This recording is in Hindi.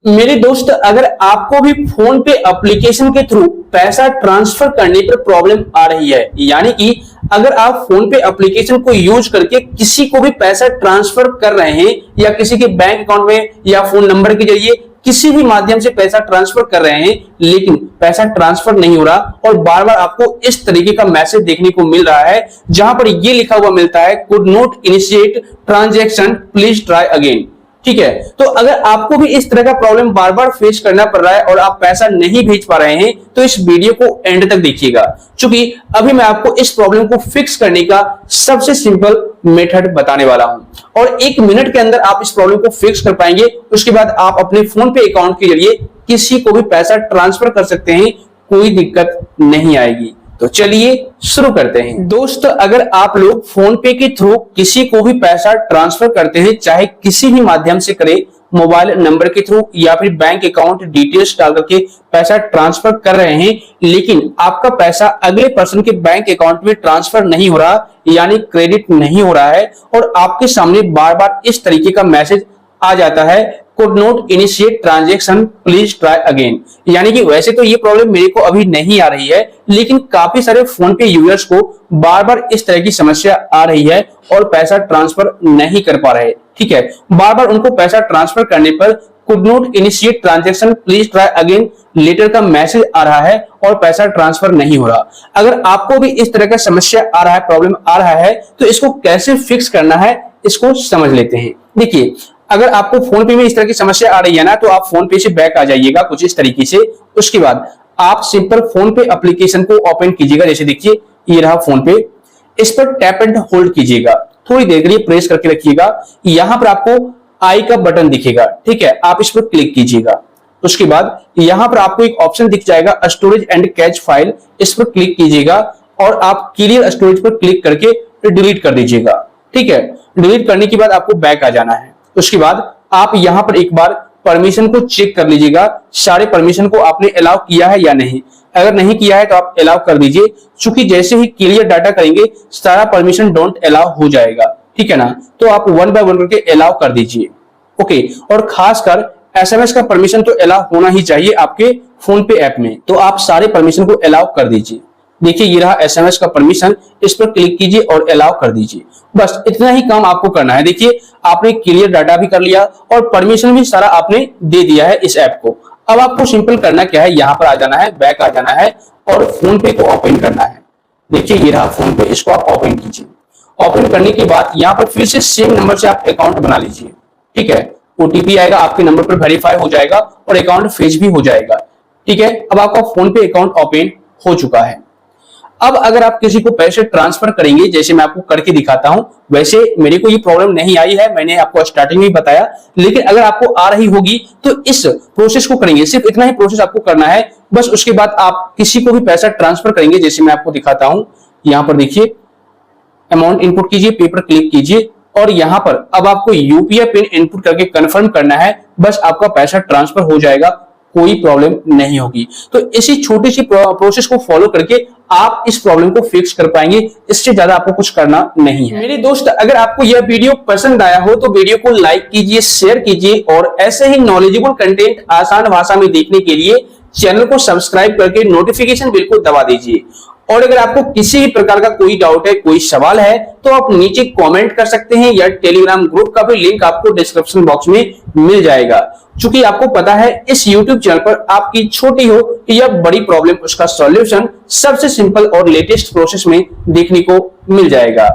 मेरे दोस्त, अगर आपको भी फोन पे एप्लीकेशन के थ्रू पैसा ट्रांसफर करने पर प्रॉब्लम आ रही है, यानी कि अगर आप फोन पे एप्लीकेशन को यूज करके किसी को भी पैसा ट्रांसफर कर रहे हैं या किसी के बैंक अकाउंट में या फोन नंबर के जरिए किसी भी माध्यम से पैसा ट्रांसफर कर रहे हैं, लेकिन पैसा ट्रांसफर नहीं हो रहा और बार बार आपको इस तरीके का मैसेज देखने को मिल रहा है जहां पर यह लिखा हुआ मिलता है, could not initiate transaction, please try again. ठीक है, तो अगर आपको भी इस तरह का प्रॉब्लम बार बार फेस करना पड़ रहा है और आप पैसा नहीं भेज पा रहे हैं, तो इस वीडियो को एंड तक देखिएगा, क्योंकि अभी मैं आपको इस प्रॉब्लम को फिक्स करने का सबसे सिंपल मेथड बताने वाला हूं और 1 मिनट के अंदर आप इस प्रॉब्लम को फिक्स कर पाएंगे। उसके बाद आप अपने फोन पे अकाउंट के जरिए किसी को भी पैसा ट्रांसफर कर सकते हैं, कोई दिक्कत नहीं आएगी। तो चलिए शुरू करते हैं। दोस्त, अगर आप लोग फोन पे के थ्रू किसी को भी पैसा ट्रांसफर करते हैं, चाहे किसी भी माध्यम से करें, मोबाइल नंबर के थ्रू या फिर बैंक अकाउंट डिटेल्स डाल करके पैसा ट्रांसफर कर रहे हैं, लेकिन आपका पैसा अगले पर्सन के बैंक अकाउंट में ट्रांसफर नहीं हो रहा, यानी क्रेडिट नहीं हो रहा है और आपके सामने बार बार इस तरीके का मैसेज आ जाता है, could not initiate transaction, please try again. यानी कि वैसे तो ये प्रॉब्लम मेरे को अभी नहीं आ रही है, लेकिन काफी सारे फोन पे यूजर्स को बार बार इस तरह की समस्या आ रही है और पैसा ट्रांसफर नहीं कर पा रहे। ठीक है, बार बार उनको पैसा ट्रांसफर करने पर could not initiate transaction, please try again later का मैसेज आ रहा है और पैसा ट्रांसफर नहीं हो रहा। अगर आपको भी इस तरह का समस्या आ रहा है, प्रॉब्लम आ रहा है, तो इसको कैसे फिक्स करना है इसको समझ लेते हैं। देखिए, अगर आपको फोन पे में इस तरह की समस्या आ रही है ना, तो आप फोन पे से बैक आ जाइएगा कुछ इस तरीके से। उसके बाद आप सिंपल फोन पे एप्लीकेशन को ओपन कीजिएगा। जैसे देखिए, ये रहा फोन पे, इस पर टैप एंड होल्ड कीजिएगा, थोड़ी देर के लिए प्रेस करके रखिएगा। यहां पर आपको आई का बटन दिखेगा, ठीक है, आप इस पर क्लिक कीजिएगा। उसके बाद यहां पर आपको एक ऑप्शन दिख जाएगा, स्टोरेज एंड कैच फाइल, इस पर क्लिक कीजिएगा और आप क्लियर स्टोरेज पर क्लिक करके डिलीट कर दीजिएगा। ठीक है, डिलीट करने के बाद आपको बैक आ जाना है। उसके बाद आप यहां पर एक बार परमिशन को चेक कर लीजिएगा, सारे परमिशन को आपने अलाउ किया है या नहीं। अगर नहीं किया है तो आप अलाउ कर दीजिए, क्योंकि जैसे ही क्लियर डाटा करेंगे सारा परमिशन डोंट अलाउ हो जाएगा। ठीक है ना, तो आप 1 बाय 1 करके अलाउ कर दीजिए। ओके, और खासकर एसएमएस का परमिशन तो अलाउ होना ही चाहिए आपके फोन पे ऐप में, तो आप सारे परमिशन को अलाउ कर दीजिए। देखिए, ये रहा एसएमएस का परमिशन, इस पर क्लिक कीजिए और अलाउ कर दीजिए। बस इतना ही काम आपको करना है। देखिए, आपने क्लियर डाटा भी कर लिया और परमिशन भी सारा आपने दे दिया है इस ऐप को। अब आपको सिंपल करना क्या है, यहां पर आ जाना है, बैक आ जाना है और फोन पे को ओपन करना है। देखिए, ये रहा फोन पे, इसको आप ओपन कीजिए। ओपन करने के बाद यहाँ पर फिर से सेम नंबर से आप अकाउंट बना लीजिए। ठीक है, ओटीपी आएगा, आपके नंबर पर वेरीफाई हो जाएगा और अकाउंट फेच भी हो जाएगा। ठीक है, अब आपका फोन पे अकाउंट ओपन हो चुका है। अब अगर आप किसी को पैसे ट्रांसफर करेंगे, जैसे मैं आपको करके दिखाता हूं, वैसे मेरे को ये प्रॉब्लम नहीं आई है, मैंने आपको स्टार्टिंग में बताया, लेकिन अगर आपको आ रही होगी तो इस प्रोसेस को करेंगे। सिर्फ इतना ही प्रोसेस आपको करना है बस। उसके बाद आप किसी को भी पैसा ट्रांसफर करेंगे, जैसे मैं आपको दिखाता हूं। यहां पर देखिए, अमाउंट इनपुट कीजिए, पे पर क्लिक कीजिए और यहां पर अब आपको यूपीआई पिन इनपुट करके कंफर्म करना है। बस आपका पैसा ट्रांसफर हो जाएगा, कोई प्रॉब्लम नहीं होगी। तो इसी छोटी सी प्रोसेस को फॉलो करके आप इस प्रॉब्लम को फिक्स कर पाएंगे, इससे ज्यादा आपको कुछ करना नहीं है। मेरे दोस्त, अगर आपको यह वीडियो पसंद आया हो तो वीडियो को लाइक कीजिए, शेयर कीजिए और ऐसे ही नॉलेजेबल कंटेंट आसान भाषा में देखने के लिए चैनल को सब्सक्राइब करके नोटिफिकेशन बिल को दबा दीजिए। और अगर आपको किसी भी प्रकार का कोई डाउट है, कोई सवाल है, तो आप नीचे कमेंट कर सकते हैं या टेलीग्राम ग्रुप का भी लिंक आपको डिस्क्रिप्शन बॉक्स में मिल जाएगा। क्योंकि आपको पता है, इस YouTube चैनल पर आपकी छोटी हो या बड़ी प्रॉब्लम, उसका सॉल्यूशन सबसे सिंपल और लेटेस्ट प्रोसेस में देखने को मिल जाएगा।